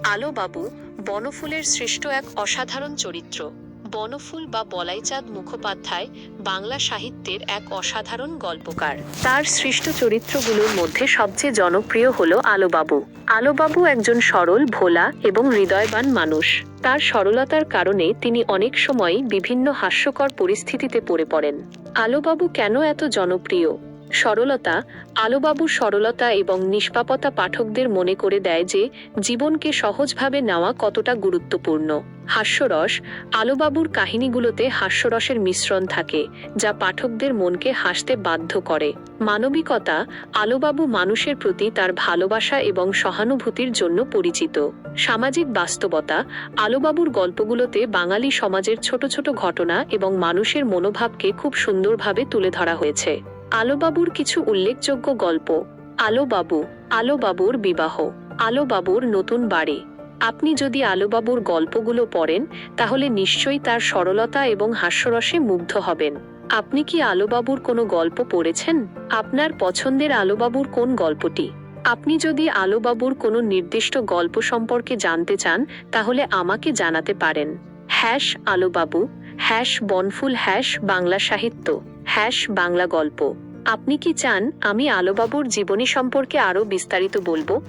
আলোবাবু বনফুলের সৃষ্ট এক অসাধারণ চরিত্র। বনফুল বা বলাইচাঁদ মুখোপাধ্যায় বাংলা সাহিত্যের এক অসাধারণ গল্পকার। তার সৃষ্ট চরিত্রগুলোর মধ্যে সবচেয়ে জনপ্রিয় হল আলোবাবু। আলোবাবু একজন সরল, ভোলা এবং হৃদয়বান মানুষ। তার সরলতার কারণে তিনি অনেক সময়ই বিভিন্ন হাস্যকর পরিস্থিতিতে পড়ে পড়েন। আলোবাবু কেন এত জনপ্রিয়? সরলতা। আলোবাবুর সরলতা এবং নিষ্পাপতা পাঠকদের মনে করে দেয় যে জীবনকে সহজভাবে নেওয়া কতটা গুরুত্বপূর্ণ। হাস্যরস। আলোবাবুর কাহিনীগুলোতে হাস্যরসের মিশ্রণ থাকে, যা পাঠকদের মনকে হাসতে বাধ্য করে। মানবিকতা। আলোবাবু মানুষের প্রতি তার ভালোবাসা এবং সহানুভূতির জন্য পরিচিত। সামাজিক বাস্তবতা। আলোবাবুর গল্পগুলোতে বাঙালি সমাজের ছোট ছোট ঘটনা এবং মানুষের মনোভাবকে খুব সুন্দরভাবে তুলে ধরা হয়েছে। আলোবাবুর কিছু উল্লেখযোগ্য গল্প। আলোবাবু। আলোবাবুর বিবাহ। আলোবাবুর নতুন বাড়ি। আপনি যদি আলোবাবুর গল্পগুলো পড়েন তাহলে নিশ্চয়ই তার সরলতা এবং হাস্যরসে মুগ্ধ হবেন। আপনি কি আলোবাবুর কোনো গল্প পড়েছেন? আপনার পছন্দের আলোবাবুর কোন গল্পটি? আপনি যদি আলোবাবুর কোনো নির্দিষ্ট গল্প সম্পর্কে জানতে চান তাহলে আমাকে জানাতে পারেন। #আলোবাবু, #বনফুল, #বাংলা সাহিত্য, #বাংলা গল্প। আপনি কি চান আমি আলোবাবুর জীবনী সম্পর্কে আরও বিস্তারিত বলবো?